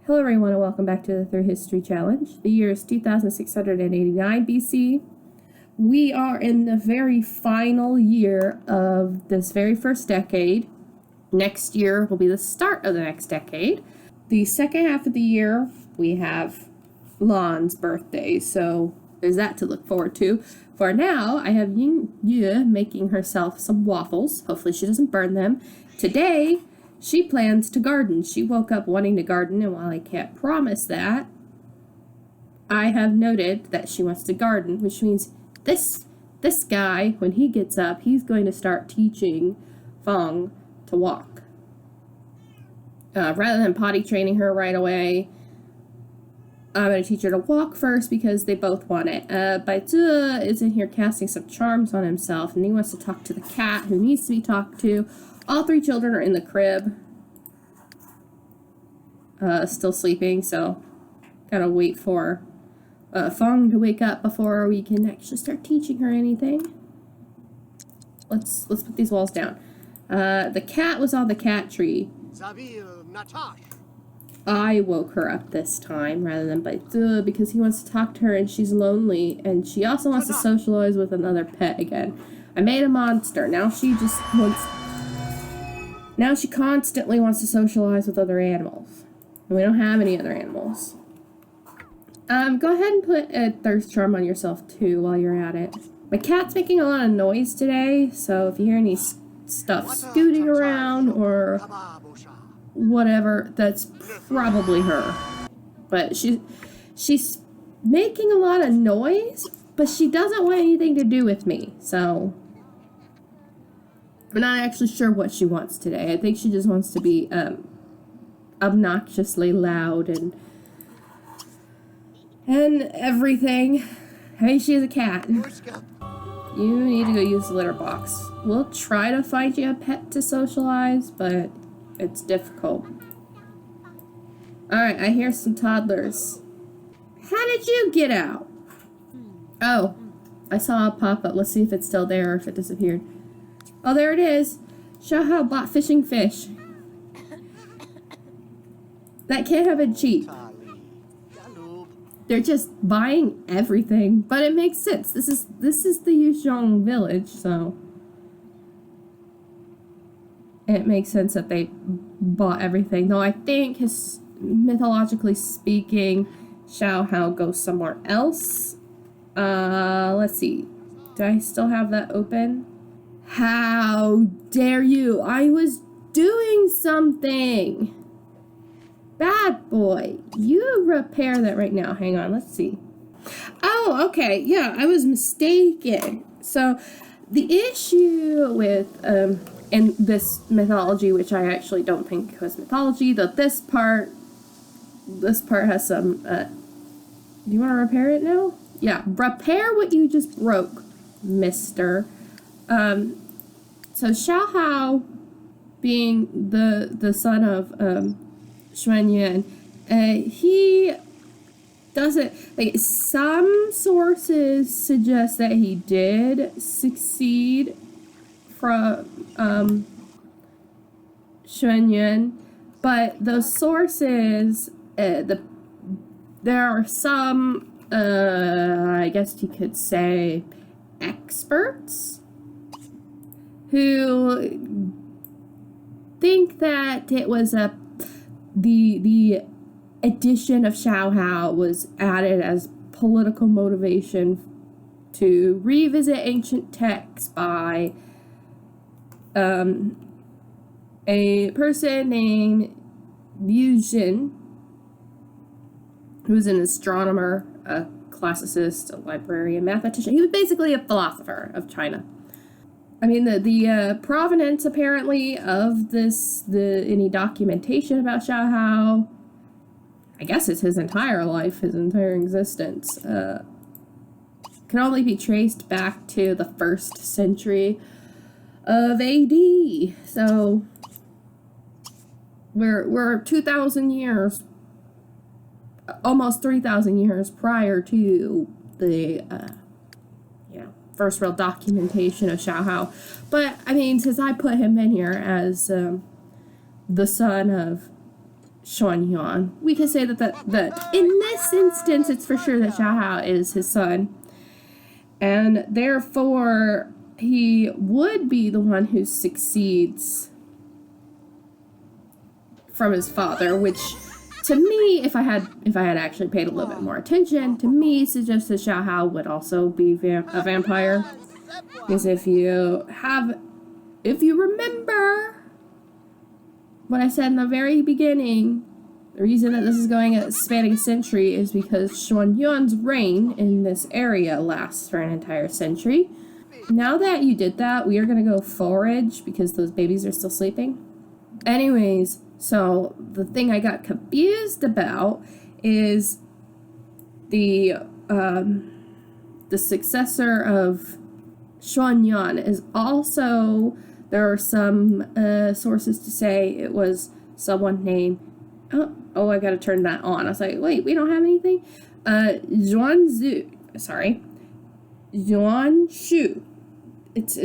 Hello everyone and welcome back to the Through History Challenge. The year is 2689 BC. We are in the very final year of this very first decade. Next year will be the start of the next decade. The second half of the year we have Lan's birthday, so there's that to look forward to. For now, I have Ying Yue making herself some waffles. Hopefully she doesn't burn them. Today, she plans to garden. She woke up wanting to garden, and while I can't promise that, I have noted that she wants to garden, which means this guy, when he gets up, he's going to start teaching Feng to walk. Rather than potty training her right away, I'm going to teach her to walk first because they both want it. Baizi is in here casting some charms on himself, and he wants to talk to the cat who needs to be talked to. All three children are in the crib, still sleeping, so gotta wait for Feng to wake up before we can actually start teaching her anything. Let's put these walls down. The cat was on the cat tree. I woke her up this time rather than Baizi because he wants to talk to her and she's lonely, and she also wants to socialize with another pet again. I made a monster. Now she constantly wants to socialize with other animals. And we don't have any other animals. Go ahead and put a thirst charm on yourself too while you're at it. My cat's making a lot of noise today, so if you hear any stuff scooting around or whatever, that's probably her. But she's making a lot of noise, but she doesn't want anything to do with me, so I'm not actually sure what she wants today. I think she just wants to be obnoxiously loud and everything. I mean, she is a cat. You need to go use the litter box. We'll try to find you a pet to socialize, but it's difficult. Alright, I hear some toddlers. How did you get out? Oh, I saw a pop-up. Let's see if it's still there or if it disappeared. Oh, there it is. Xiaohao bought fishing fish. That can't have been cheap. They're just buying everything, but it makes sense. This is the Yuzhong village, so it makes sense that they bought everything. Though I think, mythologically speaking, Xiaohao goes somewhere else. Let's see. Do I still have that open? How dare you? I was doing something. Bad boy. You repair that right now. Hang on, let's see. Oh, okay. Yeah, I was mistaken. So the issue with in this mythology, which I actually don't think was mythology, though this part has some do you want to repair it now? Yeah, repair what you just broke, mister. So Xiaohao, being the son of Xuanyuan, he doesn't, like, some sources suggest that he did succeed from Xuanyuan, but those sources, there are some, I guess you could say, experts who think that it was the addition of Xiaohao was added as political motivation to revisit ancient texts by a person named Liu Xin, who's an astronomer, a classicist, a librarian, mathematician. He was basically a philosopher of China. I mean, the provenance, apparently, of any documentation about Xiaohao, I guess it's his entire life, his entire existence, can only be traced back to the 1st century of AD. So, we're 2,000 years, almost 3,000 years prior to the, first real documentation of Xiaohao. But, I mean, since I put him in here as the son of Xuanyuan. We could say that in this instance, it's for sure that Xiaohao is his son. And therefore, he would be the one who succeeds from his father, which to me, if I had actually paid a little bit more attention, to me suggests that Xiaohao would also be a vampire. Because if you remember what I said in the very beginning, the reason that this is spanning a century is because Xuanyuan's reign in this area lasts for an entire century. Now that you did that, we are going to go forage because those babies are still sleeping. Anyways, so the thing I got confused about is the successor of Xuanyuan is also, there are some sources to say it was someone named, oh, I gotta turn that on. I was like, wait, we don't have anything? Xuanzhu. It's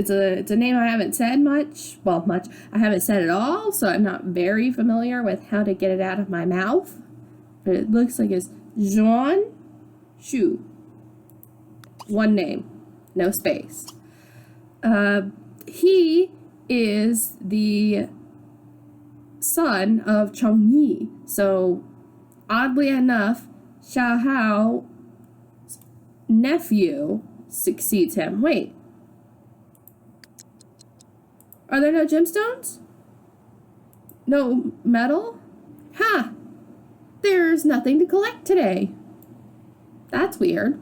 a name I haven't said much. I haven't said at all, so I'm not very familiar with how to get it out of my mouth. But it looks like it's Zhuan Shu. One name, no space. He is the son of Chongyi. So, oddly enough, Xiaohao's nephew succeeds him. Wait. Are there no gemstones? No metal? Ha! There's nothing to collect today. That's weird.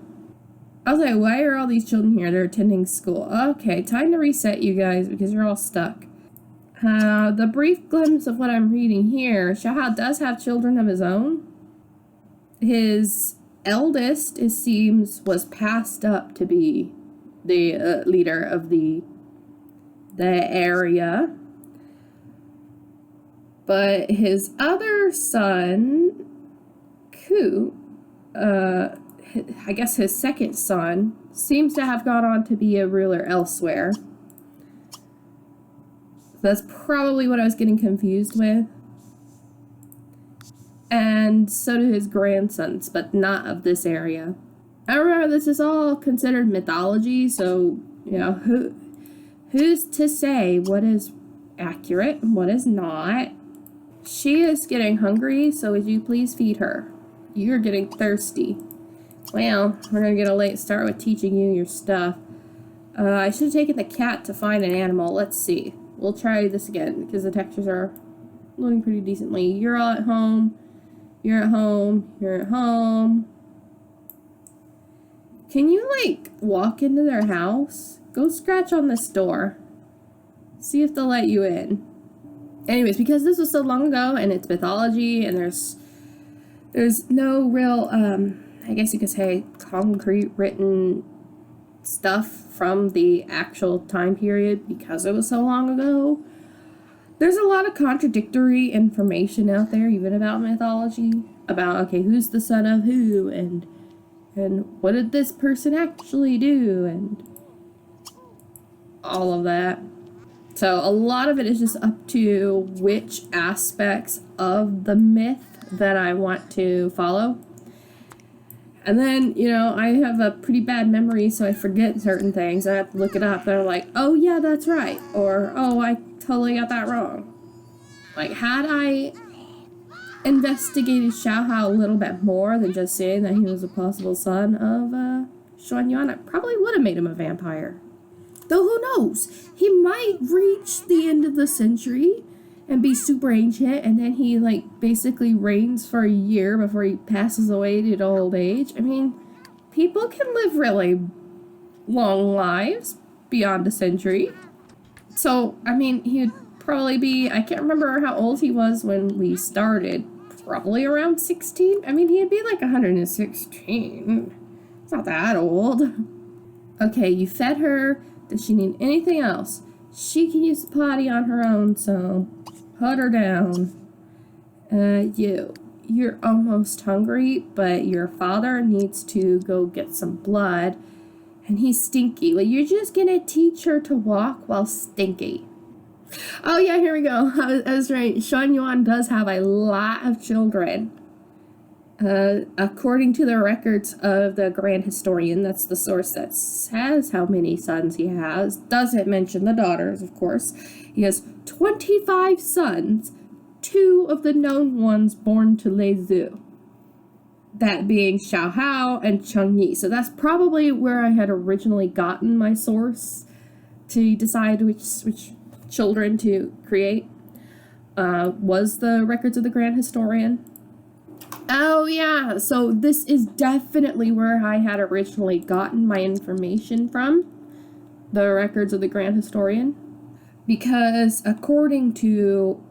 I was like, why are all these children here? They're attending school. Okay, time to reset you guys because you're all stuck. The brief glimpse of what I'm reading here, Xiaohao does have children of his own. His eldest, it seems, was passed up to be the leader of the area. But his other son, Ku, I guess his second son, seems to have gone on to be a ruler elsewhere. That's probably what I was getting confused with. And so do his grandsons, but not of this area. I remember this is all considered mythology, so, you know, who's to say what is accurate and what is not? She is getting hungry, so would you please feed her? You're getting thirsty. Well, we're going to get a late start with teaching you your stuff. I should have taken the cat to find an animal. Let's see. We'll try this again, because the textures are loading pretty decently. You're all at home. You're at home. You're at home. Can you, like, walk into their house? Go scratch on this door. See if they'll let you in. Anyways, because this was so long ago, and it's mythology, and there's no real, I guess you could say, concrete written stuff from the actual time period because it was so long ago. There's a lot of contradictory information out there, even about mythology, about, okay, who's the son of who, and what did this person actually do, and all of that. So a lot of it is just up to which aspects of the myth that I want to follow. And then, you know, I have a pretty bad memory, so I forget certain things. I have to look it up. They're like, oh, yeah, that's right. Or, oh, I totally got that wrong. Like, had I investigated Xiaohao a little bit more than just saying that he was a possible son of Xuanyuan, I probably would have made him a vampire. Though who knows? He might reach the end of the century and be super ancient, and then he, like, basically reigns for a year before he passes away due to old age. I mean, people can live really long lives beyond a century. So, I mean, he would probably be, I can't remember how old he was when we started. Probably around 16? I mean, he'd be like 116. It's not that old. Okay, you fed her. Does she need anything else? She can use the potty on her own, so put her down. You're almost hungry, but your father needs to go get some blood, and he's stinky. Well, you're just gonna teach her to walk while stinky. Oh yeah, here we go. I was right. Shan Yuan does have a lot of children. According to the records of the Grand Historian, that's the source that says how many sons he has. Doesn't mention the daughters, of course. He has 25 sons, 2 of the known ones born to Lei Zhu. That being Xiao Hao and Cheng Yi. So that's probably where I had originally gotten my source to decide which children to create. Was the records of the Grand Historian. Oh yeah, so this is definitely where I had originally gotten my information from, the records of the Grand Historian, because according to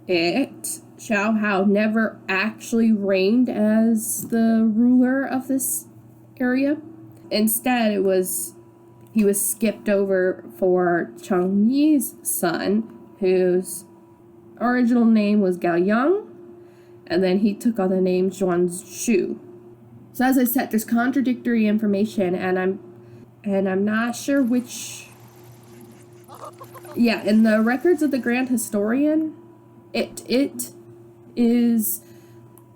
it, Xiao Hao never actually reigned as the ruler of this area. Instead, he was skipped over for Cheng Yi's son, whose original name was Gao Yang, and then he took on the name Zhuanshu. So as I said, there's contradictory information, and I'm not sure which. Yeah, in the records of the Grand Historian, it is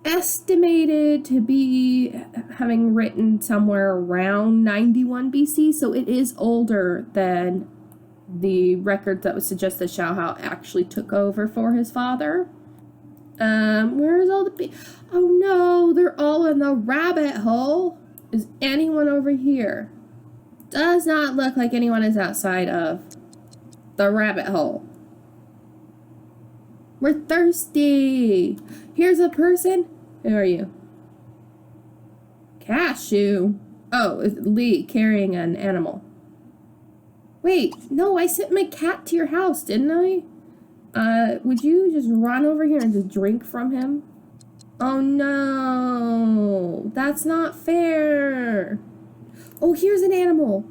estimated to be having written somewhere around 91 BC, so it is older than the record that would suggest that Xiao Hao actually took over for his father. Where's all the oh no, they're all in the rabbit hole. Is anyone over here? Does not look like anyone is outside of the rabbit hole. We're thirsty. Here's a person. Who are you? Cashew. Oh, it's Lee carrying an animal. Wait, no, I sent my cat to your house, didn't I? Would you just run over here and just drink from him? Oh no, that's not fair. Oh, here's an animal.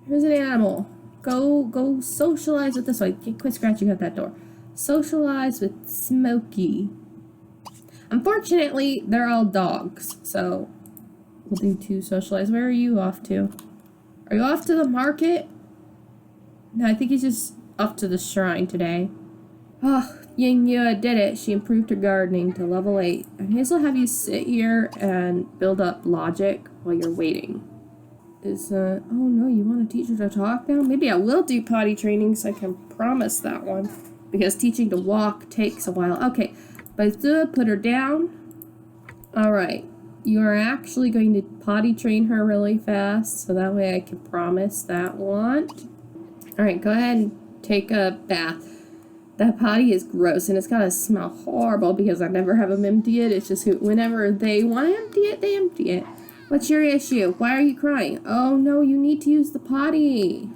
Here's an animal. Go socialize with this one. Quit scratching at that door. Socialize with Smokey. Unfortunately, they're all dogs, so we'll do 2 socialize. Where are you off to? Are you off to the market? No, I think he's just off to the shrine today. Oh, Ying Yue did it. She improved her gardening to level 8. I may as well have you sit here and build up logic while you're waiting. Oh no, you want to teach her to talk now? Maybe I will do potty training so I can promise that one. Because teaching to walk takes a while. Okay, Baizu, put her down. Alright, you are actually going to potty train her really fast, so that way I can promise that one. Alright, go ahead and take a bath. That potty is gross, and it's gotta smell horrible because I never have them empty it. It's just whenever they want to empty it, they empty it. What's your issue? Why are you crying? Oh no, you need to use the potty.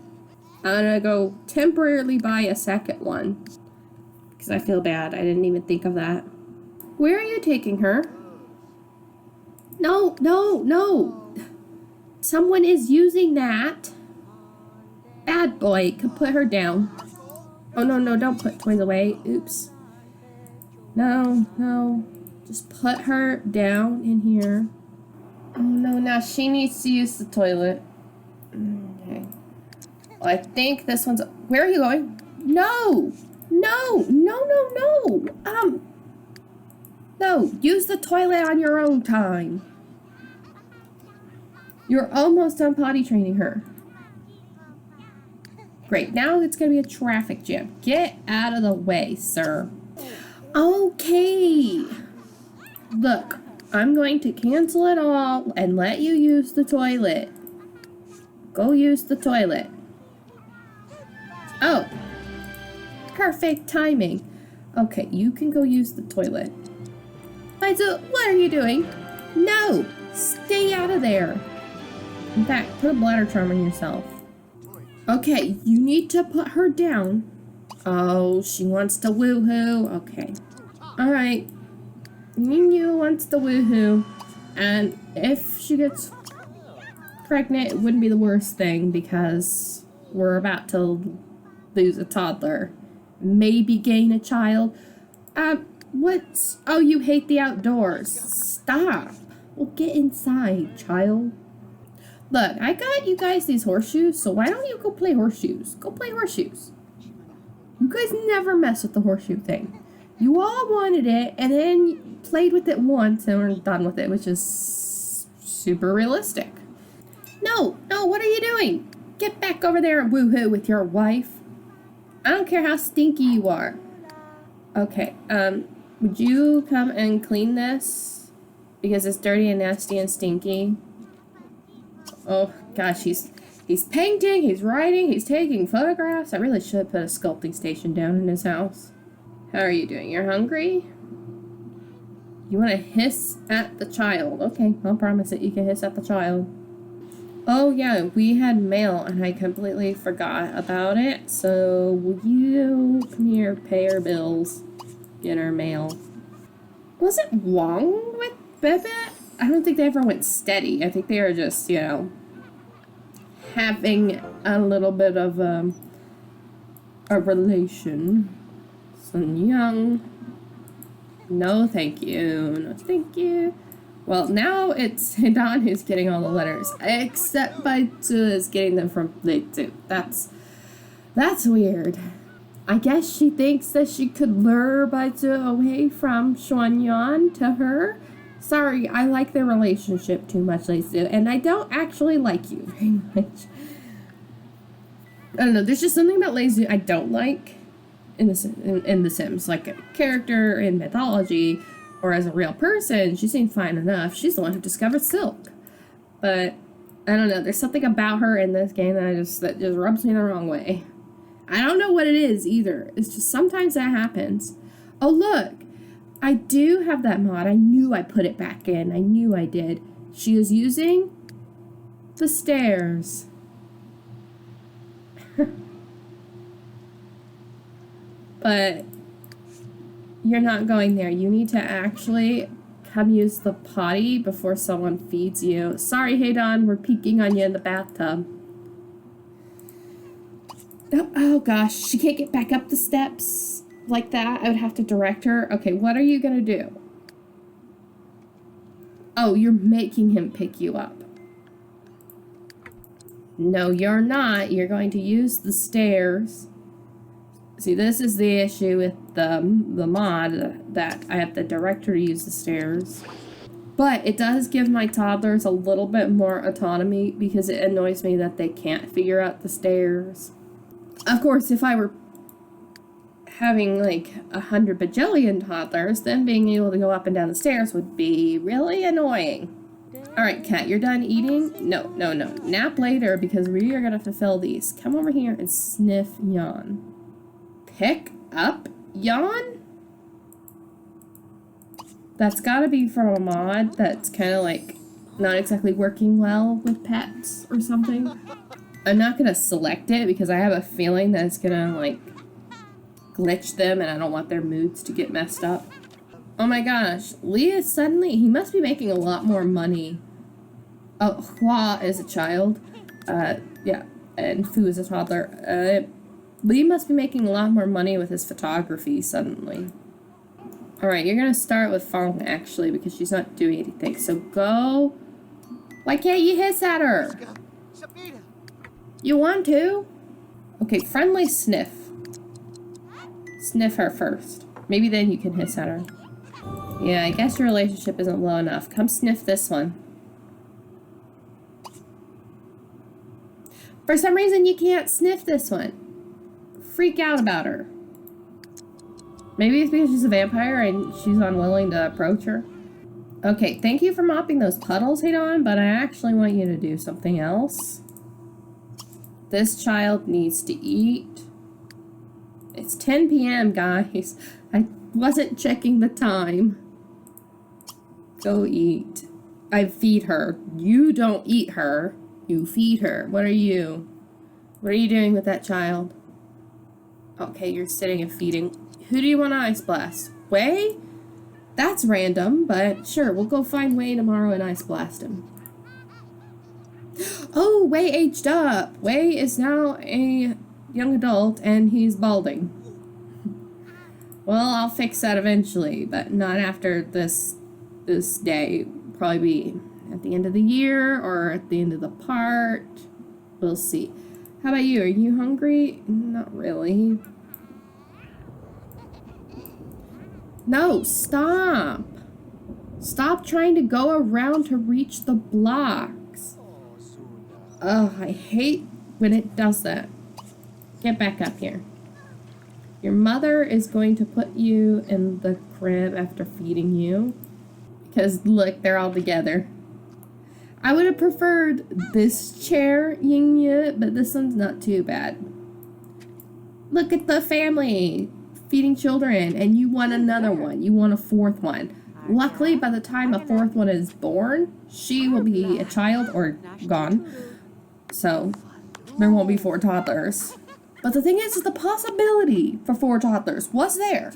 I'm gonna go temporarily buy a second one. Because I feel bad. I didn't even think of that. Where are you taking her? No, no, no. Someone is using that. Bad boy. Can put her down. Oh, no, no, don't put toys away. Oops. No, no. Just put her down in here. Oh, no, now she needs to use the toilet. Okay. Well, I think this one's... Where are you going? No! No! No, no, no! No, use the toilet on your own time. You're almost done potty training her. Great, now it's gonna be a traffic jam. Get out of the way, sir. Okay. Look, I'm going to cancel it all and let you use the toilet. Go use the toilet. Oh. Perfect timing. Okay, you can go use the toilet. Baizu, what are you doing? No! Stay out of there. In fact, put a bladder charm on yourself. Okay, you need to put her down. Oh, she wants to woohoo. Okay. Alright. Ninu wants to woohoo. And if she gets pregnant, it wouldn't be the worst thing because we're about to lose a toddler. Maybe gain a child. What? Oh, you hate the outdoors. Stop. Well, get inside, child. Look, I got you guys these horseshoes, so why don't you go play horseshoes? Go play horseshoes. You guys never mess with the horseshoe thing. You all wanted it, and then played with it once, and we're done with it, which is super realistic. No, what are you doing? Get back over there and woohoo with your wife. I don't care how stinky you are. Okay, would you come and clean this? Because it's dirty and nasty and stinky. Oh, gosh, he's painting, he's writing, he's taking photographs. I really should put a sculpting station down in his house. How are you doing? You're hungry? You want to hiss at the child. Okay, I'll promise that you can hiss at the child. Oh, yeah, we had mail, and I completely forgot about it. So, will you come here, pay our bills, get our mail? Was it wrong with Bebe? I don't think they ever went steady. I think they were just, you know, having a little bit of a relation. Sun Young. No, thank you. No, thank you. Well, now it's Don who's getting all the letters, except Baitu is getting them from Leitu. That's weird. I guess she thinks that she could lure Baitu away from Xuanyan to her. Sorry, I like their relationship too much, Leitu, and I don't actually like you very much. I don't know, there's just something about Leitu I don't like in The Sims. Like a character in Mythology, or as a real person, she seemed fine enough. She's the one who discovered silk. But, I don't know, there's something about her in this game that just rubs me the wrong way. I don't know what it is either. It's just sometimes that happens. Oh, look! I do have that mod. I knew I put it back in. I knew I did. She is using the stairs. But you're not going there. You need to actually come use the potty before someone feeds you. Sorry, Haydon, we're peeking on you in the bathtub. Oh gosh, she can't get back up the steps like that. I would have to direct her. Okay, what are you gonna do? Oh, you're making him pick you up. No, you're not. You're going to use the stairs. See, this is the issue with the mod, that I have to direct her to use the stairs. But it does give my toddlers a little bit more autonomy, because it annoys me that they can't figure out the stairs. Of course, if I were having like 100 bajillion toddlers, then being able to go up and down the stairs would be really annoying. Alright, Kat, you're done eating? No. Nap later, because we are going to fulfill these. Come over here and sniff yawn. Pick up yawn? That's gotta be from a mod that's kind of like not exactly working well with pets or something. I'm not gonna select it because I have a feeling that it's gonna like glitch them and I don't want their moods to get messed up. Oh my gosh, Leah suddenly, he must be making a lot more money. Oh, Hua is a child. Yeah, and Fu is a toddler. Lee must be making a lot more money with his photography suddenly. Alright, you're gonna start with Fong actually, because she's not doing anything. So go. Why can't you hiss at her? You want to? Okay, friendly sniff. Sniff her first. Maybe then you can hiss at her. Yeah, I guess your relationship isn't low enough. Come sniff this one. For some reason you can't sniff this one. Freak out about her. Maybe it's because she's a vampire and she's unwilling to approach her. Okay, thank you for mopping those puddles, Haydon, but I actually want you to do something else. This child needs to eat. It's 10 p.m., guys. I wasn't checking the time. Go eat. I feed her. You don't eat her. You feed her. What are you? What are you doing with that child? Okay, you're sitting and feeding. Who do you want to ice blast? Wei? That's random, but sure, we'll go find Wei tomorrow and ice blast him. Oh, Wei aged up. Wei is now a young adult and he's balding. Well, I'll fix that eventually, but not after this day. Probably be at the end of the year or at the end of the part. We'll see. How about you? Are you hungry? Not really. No, stop. Stop trying to go around to reach the blocks. Ugh, I hate when it does that. Get back up here. Your mother is going to put you in the crib after feeding you. Because, look, they're all together. I would have preferred this chair, Yingya, but this one's not too bad. Look at the family feeding children, and you want another one. You want a fourth one. Luckily, by the time a fourth one is born, she will be a child or gone. So, there won't be 4 toddlers. But the thing is the possibility for 4 toddlers was there.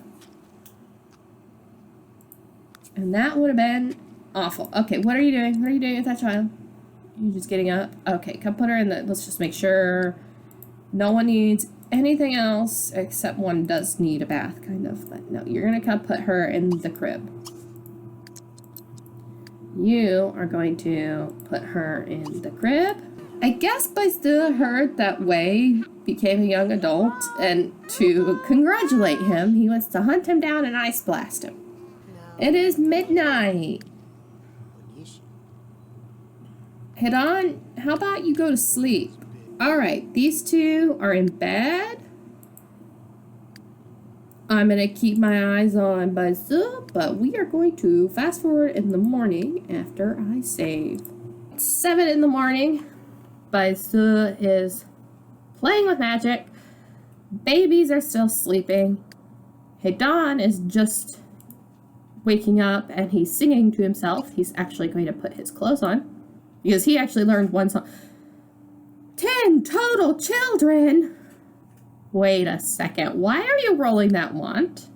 And that would have been awful. Okay, what are you doing? What are you doing with that child? You just getting up? Okay, come put her in the... Let's just make sure no one needs anything else, except one does need a bath, kind of. But no, you're going to come put her in the crib. You are going to put her in the crib. I guess by still heard that Wei became a young adult, and to congratulate him, he wants to hunt him down and ice blast him. It is midnight. Head on. How about you go to sleep? Alright, these 2 are in bed. I'm going to keep my eyes on Baizu, but we are going to fast forward in the morning after I save. It's 7 in the morning. Baizu is playing with magic. Babies are still sleeping. Heidan is just waking up and he's singing to himself. He's actually going to put his clothes on because he actually learned one song. 10 total children. Wait a second. Why are you rolling that wand?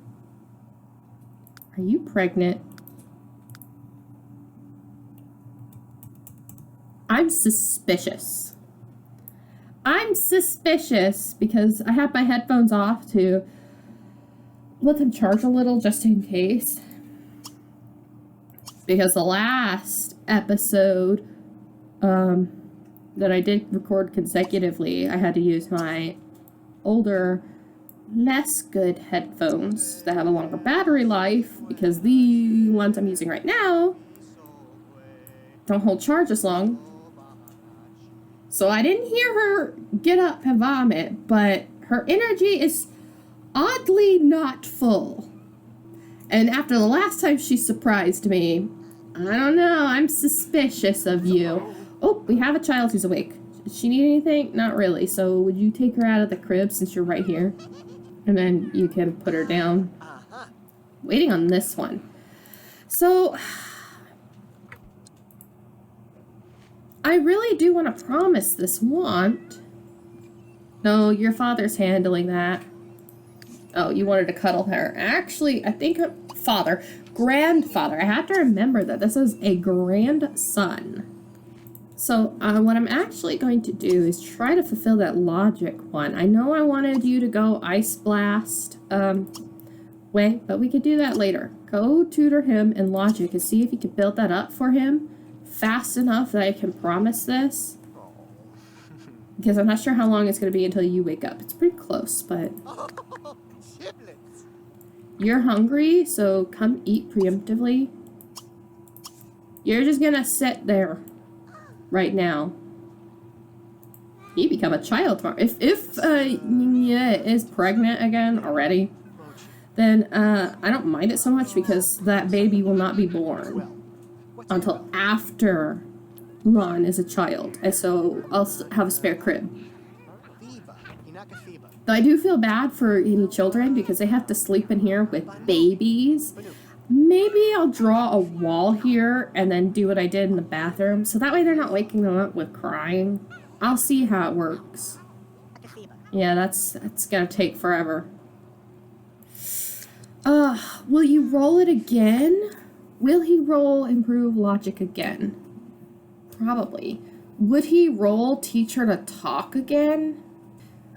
Are you pregnant? I'm suspicious. I'm suspicious because I have my headphones off to let them charge a little just in case. Because the last episode that I did record consecutively, I had to use my older, less good headphones that have a longer battery life because the ones I'm using right now don't hold charge as long. So I didn't hear her get up and vomit, but her energy is oddly not full. And after the last time she surprised me, I don't know, I'm suspicious of you. Oh, we have a child who's awake. Does she need anything? Not really. So would you take her out of the crib since you're right here? And then you can put her down. Waiting on this one. So I really do want to promise this want. No, your father's handling that. Oh, you wanted to cuddle her. Actually, I think her father, grandfather. I have to remember that this is a grandson. So what I'm actually going to do is try to fulfill that logic one. I know I wanted you to go ice blast way, but we could do that later. Go tutor him in logic and see if you can build that up for him fast enough that I can promise this. Because I'm not sure how long it's going to be until you wake up. It's pretty close, but... You're hungry, so come eat preemptively. You're just going to sit there right now. You become a child tomorrow. If Nina is pregnant again already, then I don't mind it so much because that baby will not be born until after Lon is a child, and so I'll have a spare crib. Though I do feel bad for any children because they have to sleep in here with babies. Maybe I'll draw a wall here and then do what I did in the bathroom, so that way they're not waking them up with crying. I'll see how it works. Yeah, that's gonna take forever. Will you roll it again? Will he roll improve logic again? Probably. Would he roll teach her to talk again?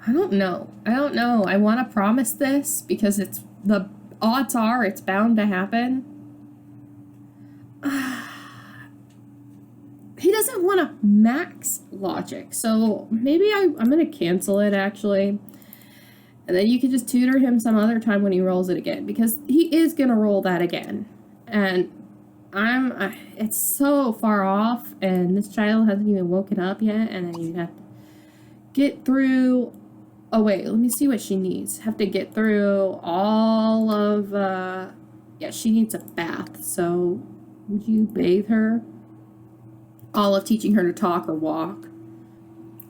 I don't know. I want to promise this because it's the odds are it's bound to happen. He doesn't want to max logic, so maybe I'm going to cancel it actually. And then you can just tutor him some other time when he rolls it again, because he is going to roll that again. And it's so far off, and this child hasn't even woken up yet, and then you have to get through. Oh, wait, let me see what she needs. Have to get through all of, yeah, she needs a bath, so would you bathe her? All of teaching her to talk or walk.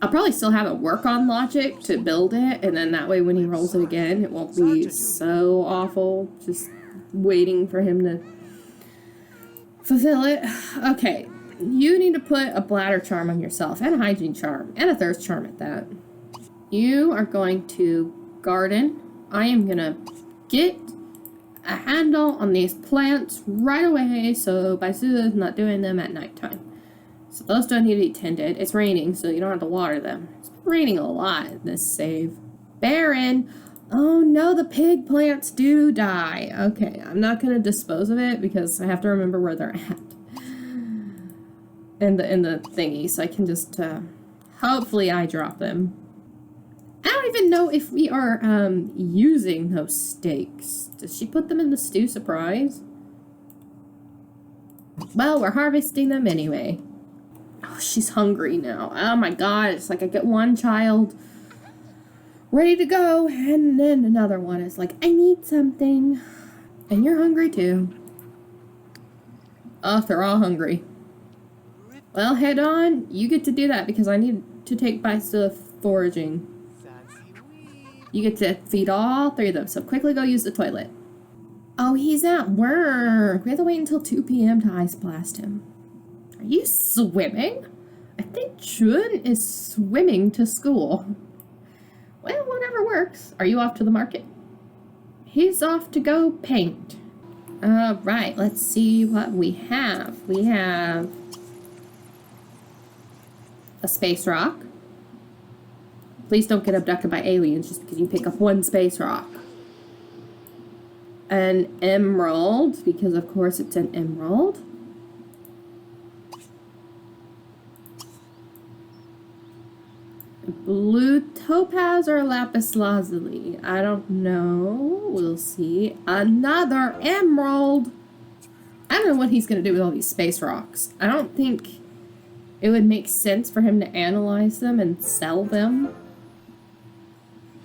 I'll probably still have it work on logic to build it, and then that way when he rolls it again, it won't be so awful, just waiting for him to fulfill it. Okay, you need to put a bladder charm on yourself, and a hygiene charm, and a thirst charm at that. You are going to garden. I am going to get a handle on these plants right away, so Baisu is not doing them at nighttime. So those don't need to be tended. It's raining, so you don't have to water them. It's been raining a lot in this save. Baron! Oh no, the pig plants do die. Okay, I'm not going to dispose of it because I have to remember where they're at. In the thingy, so I can just, hopefully I drop them. I don't even know if we are, using those steaks. Does she put them in the stew surprise? Well, we're harvesting them anyway. Oh, she's hungry now. Oh my god, it's like I get one child ready to go, and then another one is like, I need something. And you're hungry too. Oh, they're all hungry. Well, head on. You get to do that because I need to take by stuff foraging. You get to feed all three of them, so quickly go use the toilet. Oh, he's at work. We have to wait until 2 p.m. to ice blast him. Are you swimming? I think Chun is swimming to school. Well, whatever works. Are you off to the market? He's off to go paint. Alright, let's see what we have. We have a space rock. Please don't get abducted by aliens just because you pick up one space rock. An emerald, because of course it's an emerald. Blue topaz or lapis lazuli? I don't know. We'll see. Another emerald! I don't know what he's going to do with all these space rocks. I don't think it would make sense for him to analyze them and sell them.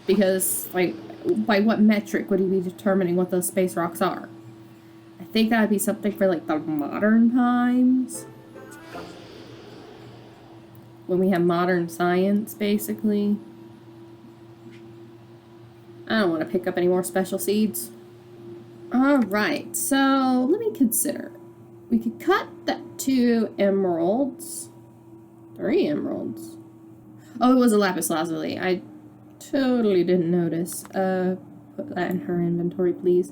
Because, like, by what metric would he be determining what those space rocks are? I think that would be something for, like, the modern times. When we have modern science, basically. I don't want to pick up any more special seeds. Alright, so let me consider. We could cut that 2 emeralds. 3 emeralds. Oh, it was a lapis lazuli. I totally didn't notice. Put that in her inventory, please.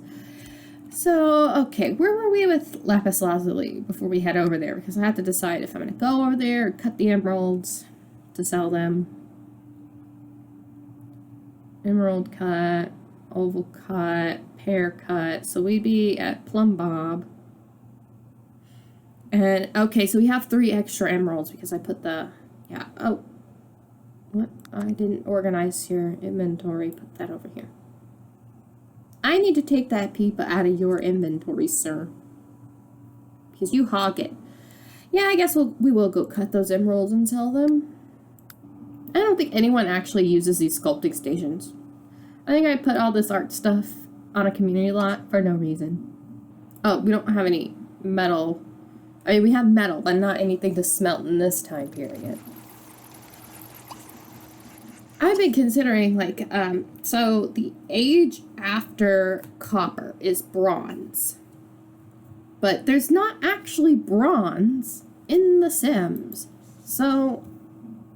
So, okay, where were we with lapis lazuli before we head over there? Because I have to decide if I'm going to go over there or cut the emeralds to sell them. Emerald cut, oval cut, pear cut. So we'd be at Plum Bob. And, okay, so we have 3 extra emeralds because I put the, yeah, oh. What? I didn't organize your inventory. Put that over here. I need to take that peepa out of your inventory, sir. Because you hog it. Yeah, I guess we will go cut those emeralds and sell them. I don't think anyone actually uses these sculpting stations. I think I put all this art stuff on a community lot for no reason. Oh, we don't have any metal. I mean, we have metal, but not anything to smelt in this time period. I've been considering, like, so the age after copper is bronze. But there's not actually bronze in The Sims. So,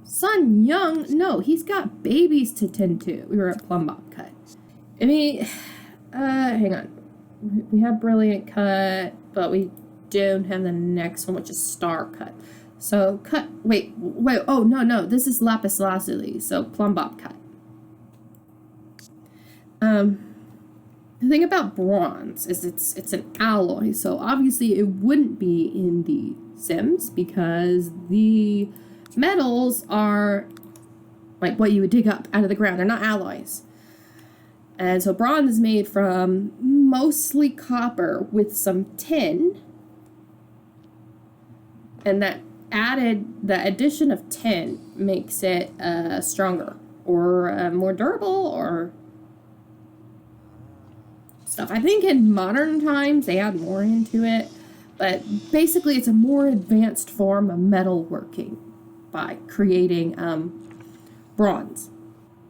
Sun Young, no, he's got babies to tend to. We were at Plum Bob Cut. I mean, hang on. We have Brilliant Cut, but we don't have the next one, which is Star Cut. So, cut, wait, oh, no, this is lapis lazuli, so Plum Bob Cut. The thing about bronze is it's an alloy, so obviously it wouldn't be in the Sims because the metals are like what you would dig up out of the ground. They're not alloys. And so bronze is made from mostly copper with some tin. And the addition of tin makes it stronger or more durable or stuff. I think in modern times they add more into it, but basically it's a more advanced form of metalworking by creating bronze.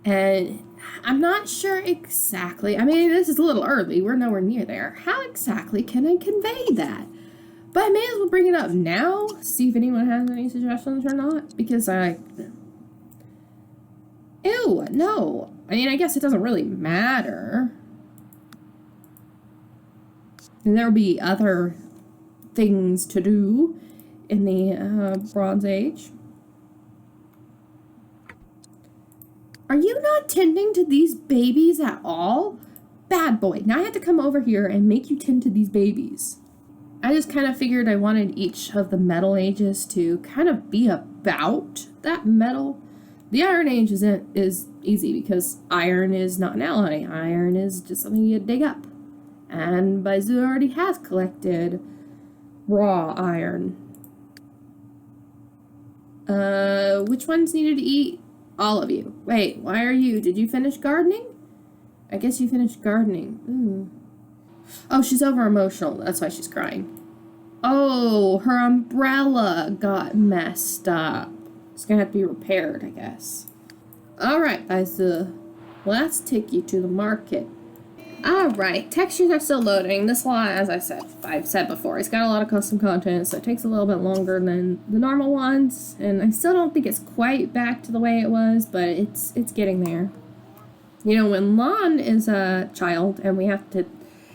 And I'm not sure exactly, I mean, this is a little early, we're nowhere near there. How exactly can I convey that? But I may as well bring it up now, see if anyone has any suggestions or not, because ew, no. I mean, I guess it doesn't really matter. And there'll be other things to do in the Bronze Age. Are you not tending to these babies at all? Bad boy. Now I have to come over here and make you tend to these babies. I just kind of figured I wanted each of the metal ages to kind of be about that metal. The Iron Age is easy because iron is not an ally. Iron is just something you dig up. And Baizu already has collected raw iron. Which ones needed to eat? All of you. Wait, why are you? Did you finish gardening? I guess you finished gardening. Oh, she's over emotional. That's why she's crying. Oh, her umbrella got messed up. It's gonna have to be repaired, I guess. Alright, Baizu. Let's take you to the market. Alright, textures are still loading. This one, as I've said before, it's got a lot of custom content, so it takes a little bit longer than the normal ones. And I still don't think it's quite back to the way it was, but it's getting there. You know, when Lan is a child and we have to,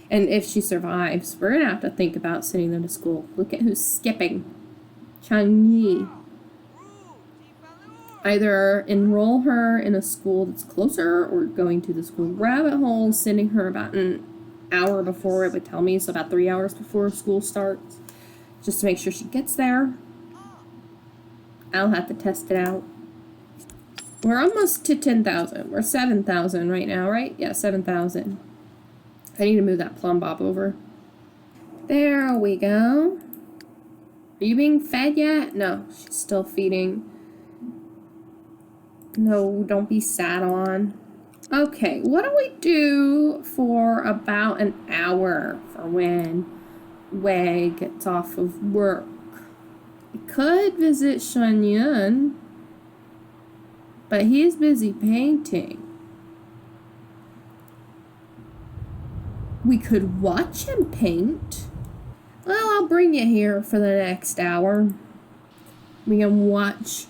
and if she survives, we're gonna have to think about sending them to school. Look at who's skipping. Changyi. Either enroll her in a school that's closer or going to the school rabbit hole, sending her about an hour before it would tell me, so about 3 hours before school starts, just to make sure she gets there. I'll have to test it out. We're almost to 10,000. We're 7,000 right now, right? Yeah, 7,000. I need to move that plumb bob over. There we go. Are you being fed yet? No, she's still feeding. No, don't be sat on. Okay, what do we do for about an hour for when Wei gets off of work? We could visit Shunyun, but he's busy painting. We could watch him paint. Well, I'll bring you here for the next hour. We can watch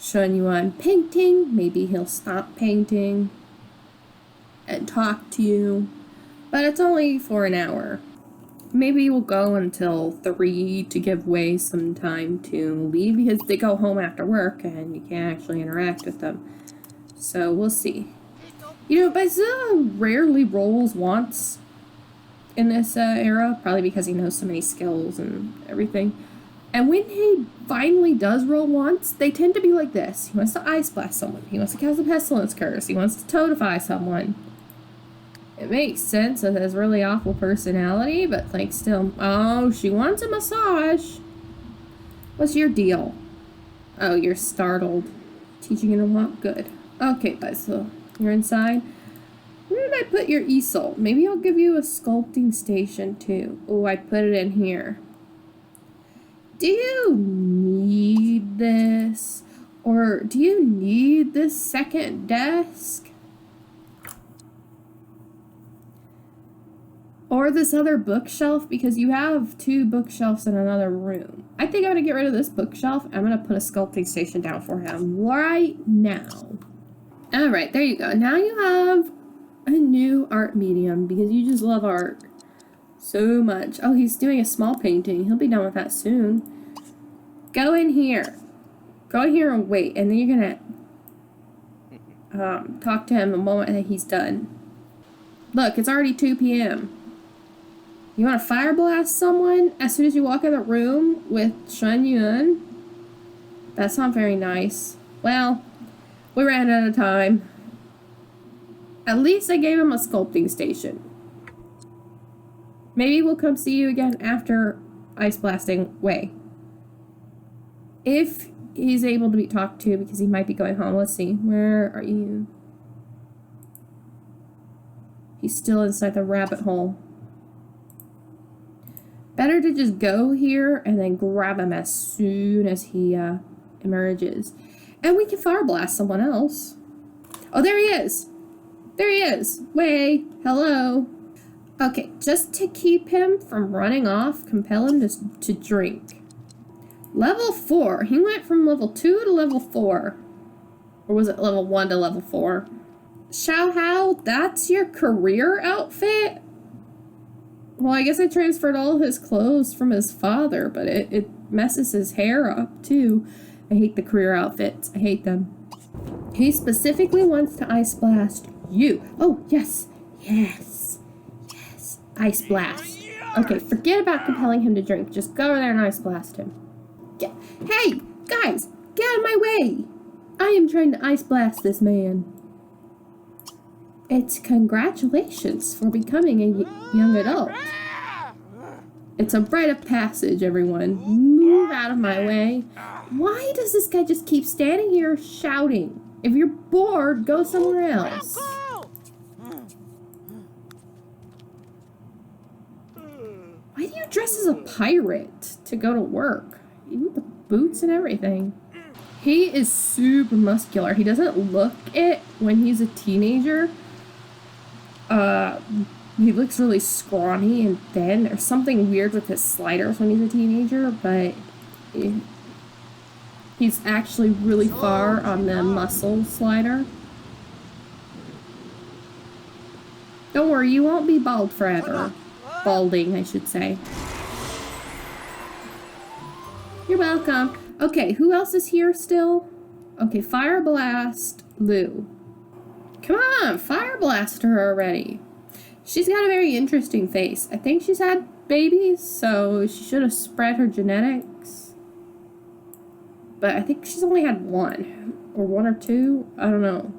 Shunyuan painting. Maybe he'll stop painting and talk to you. But it's only for an hour. Maybe we'll go until 3 to give Wei some time to leave, because they go home after work and you can't actually interact with them. So we'll see. You know, Baizu rarely rolls once in this era, probably because he knows so many skills and everything. And when he finally does roll once, they tend to be like this. He wants to Ice Blast someone. He wants to cast a Pestilence Curse. He wants to Toadify someone. It makes sense with his really awful personality, but like still, oh, she wants a massage. What's your deal? Oh, you're startled. Teaching it a lot. Good. Okay, Baizu, you're inside. Where did I put your easel? Maybe I'll give you a sculpting station too. Oh, I put it in here. Do you need this? Or do you need this second desk? Or this other bookshelf? Because you have 2 bookshelves in another room. I think I'm going to get rid of this bookshelf. I'm going to put a sculpting station down for him right now. Alright, there you go. Now you have a new art medium because you just love art so much. Oh, he's doing a small painting. He'll be done with that soon. Go in here. Go in here and wait. And then you're going to talk to him the moment that he's done. Look, it's already 2 p.m. You want to fire blast someone as soon as you walk in the room with Shunyun? That's not very nice. Well, we ran out of time. At least I gave him a sculpting station. Maybe we'll come see you again after ice blasting way. If he's able to be talked to, because he might be going home. Let's see. Where are you? He's still inside the rabbit hole. Better to just go here and then grab him as soon as he emerges. And we can fire blast someone else. Oh, there he is. There he is. Way. Hello. Okay, just to keep him from running off, compel him to drink. Level 4. He went from level 2 to level 4. Or was it level 1 to level 4? Xiao Hao, that's your career outfit? Well, I guess I transferred all his clothes from his father, but it messes his hair up, too. I hate the career outfits. I hate them. He specifically wants to ice blast you. Oh, yes. Yes. Yes. Ice blast. Okay, forget about compelling him to drink. Just go over there and ice blast him. Hey, guys, get out of my way. I am trying to ice blast this man. It's congratulations for becoming a young adult. It's a rite of passage, everyone. Move out of my way. Why does this guy just keep standing here shouting? If you're bored, go somewhere else. Why do you dress as a pirate to go to work? Even with the boots and everything. He is super muscular. He doesn't look it when he's a teenager. He looks really scrawny and thin. There's something weird with his sliders when he's a teenager, but he's actually really far on the muscle slider. Don't worry, you won't be bald forever. Balding, I should say. You're welcome. Okay, who else is here still? Okay, Fire Blast Lou. Come on, Fire Blast her already. She's got a very interesting face. I think she's had babies, so she should have spread her genetics. But I think she's only had one. Or one or two. I don't know.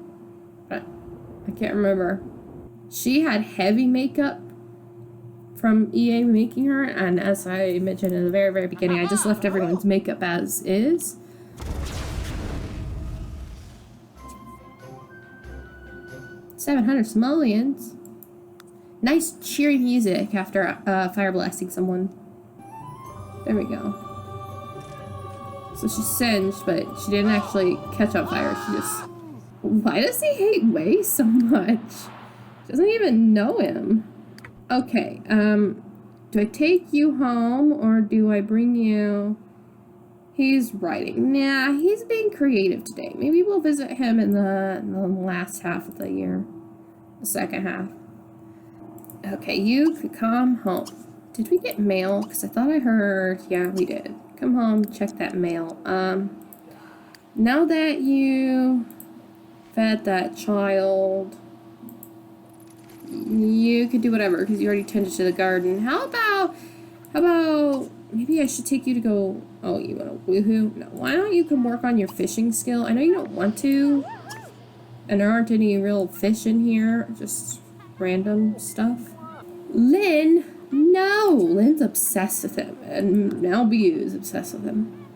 I can't remember. She had heavy makeup from EA making her, and as I mentioned in the very, very beginning, I just left everyone's makeup as is. $700 simoleons. Nice cheery music after fire blasting someone. There we go. So she's singed, but she didn't actually catch on fire. She just... Why does he hate Wei so much? She doesn't even know him. Okay, do I take you home or do I bring you... He's writing. Nah, he's being creative today. Maybe we'll visit him in the last half of the year. The second half. Okay, you could come home. Did we get mail? Because I thought I heard... Yeah, we did. Come home, check that mail. Now that you fed that child... You could do whatever, because you already tended to the garden. How about, maybe I should take you to go, oh, you want to woohoo? No, why don't you come work on your fishing skill? I know you don't want to, and there aren't any real fish in here, just random stuff. Lynn, no, Lynn's obsessed with him, and now Bu is obsessed with him.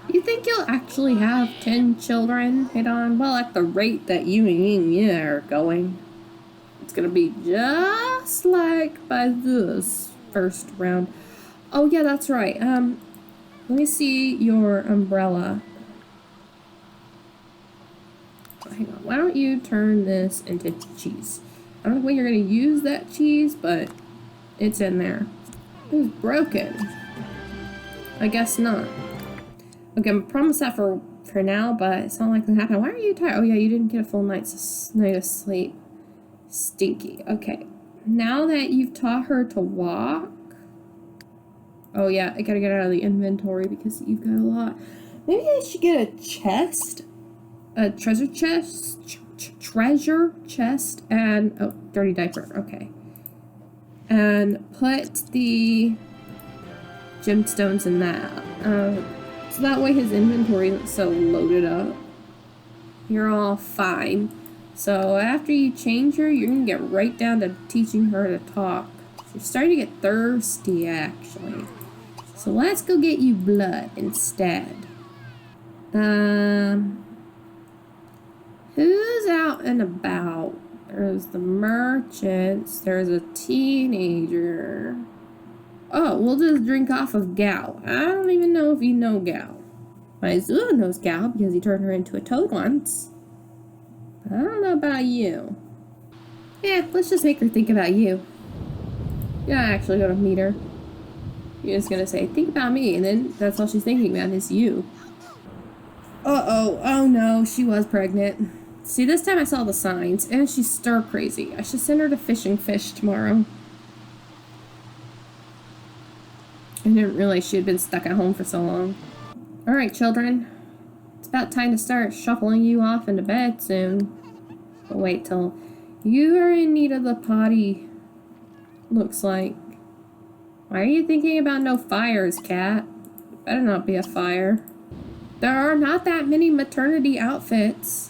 You think you'll actually have 10 children, Hidon? Well, at the rate that you and Yin are going. It's gonna be just like by this first round. Oh yeah, that's right. Let me see your umbrella. Oh, hang on. Why don't you turn this into cheese? I don't know when you're gonna use that cheese, but it's in there. It was broken. I guess not. Okay, I'm gonna promise that for now, but it's not likely to happen. Why are you tired? Oh yeah, you didn't get a full night of sleep. Stinky. Okay. Now that you've taught her to walk... Oh yeah, I gotta get out of the inventory because you've got a lot. Maybe I should get a chest? A treasure chest? Treasure chest and... Oh, dirty diaper. Okay. And put the gemstones in that. So that way his inventory isn't so loaded up. You're all fine. So after you change her, you're gonna get right down to teaching her to talk. She's starting to get thirsty, actually. So let's go get you blood instead. Who's out and about? There's the merchants. There's a teenager. Oh, we'll just drink off of Gao. I don't even know if you know Gao. Paizua knows Gao because he turned her into a toad once. I don't know about you. Yeah, let's just make her think about you. You're not actually gonna meet her. You're just gonna say, think about me, and then that's all she's thinking about is you. Uh-oh. Oh no, she was pregnant. See, this time I saw the signs, and she's stir crazy. I should send her to fishing fish tomorrow. I didn't realize she had been stuck at home for so long. Alright, children. It's about time to start shuffling you off into bed soon. But wait till you are in need of the potty, looks like. Why are you thinking about no fires, Cat? Better not be a fire. There are not that many maternity outfits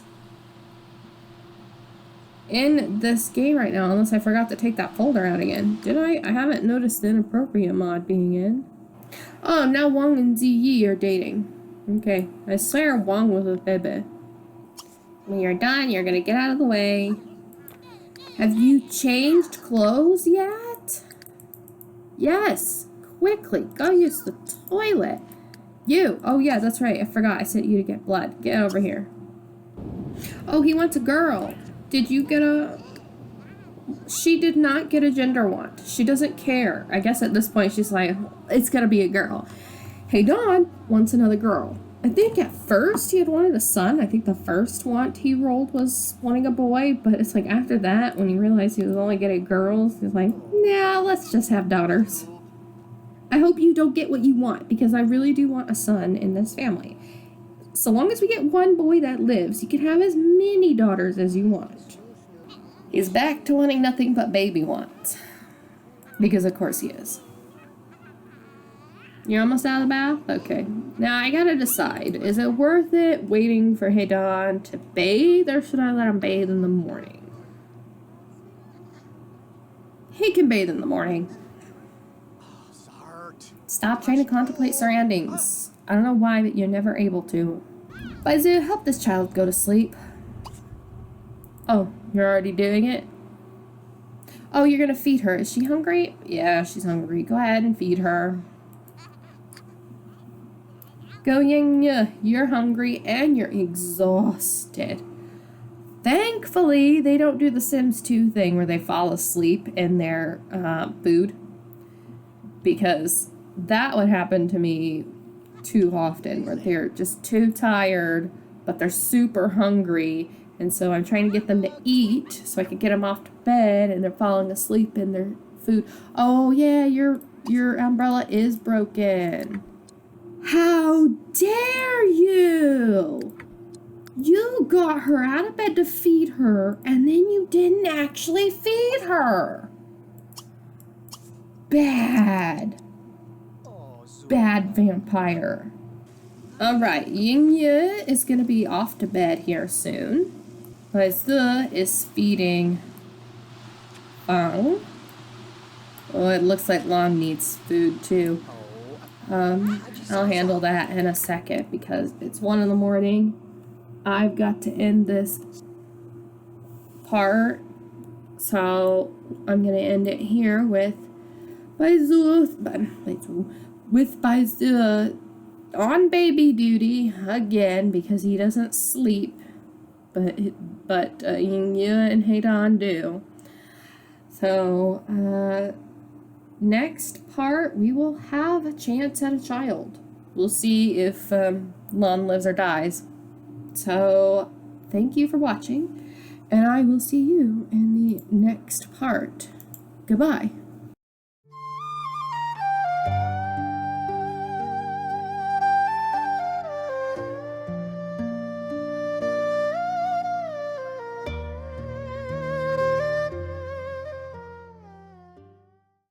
in this game right now, unless I forgot to take that folder out again. Did I? I haven't noticed the inappropriate mod being in. Oh, now Wang and Ziyi are dating. Okay, I swear Wang was with Bebe. When you're done, you're gonna get out of the way. Have you changed clothes yet? Yes, quickly, go use the toilet. You, oh yeah, that's right, I forgot I sent you to get blood. Get over here. Oh, he wants a girl. Did you get a... She did not get a gender want. She doesn't care. I guess at this point she's like, it's gonna be a girl. Hey, Don wants another girl. I think at first he had wanted a son. I think the first want he rolled was wanting a boy, but it's like after that, when he realized he was only getting girls, he's like, nah, let's just have daughters. I hope you don't get what you want, because I really do want a son in this family. So long as we get one boy that lives, you can have as many daughters as you want. He's back to wanting nothing but baby wants. Because of course he is. You're almost out of the bath? Okay. Now I gotta decide. Is it worth it waiting for Hedon to bathe, or should I let him bathe in the morning? He can bathe in the morning. Stop trying to contemplate surroundings. I don't know why, but you're never able to. Baizu, help this child go to sleep. Oh, you're already doing it? Oh, you're gonna feed her. Is she hungry? Yeah, she's hungry. Go ahead and feed her. Go, Ying, you're hungry and you're exhausted. Thankfully, they don't do the Sims 2 thing where they fall asleep in their food. Because that would happen to me too often, where they're just too tired, but they're super hungry. And so I'm trying to get them to eat so I can get them off to bed, and they're falling asleep in their food. Oh yeah, your umbrella is broken. How dare you! You got her out of bed to feed her, and then you didn't actually feed her. Bad. Bad vampire. Alright, Yingye is gonna be off to bed here soon. Baizu is feeding Fang. Oh, it looks like Long needs food too. I'll handle that in a second because it's 1 in the morning. I've got to end this part, so I'm gonna end it here with Baizu on baby duty again because he doesn't sleep, but Yingye and Heidan do. So next part we will have a chance at a child. We'll see if Lon lives or dies. So thank you for watching, and I will see you in the next part. Goodbye.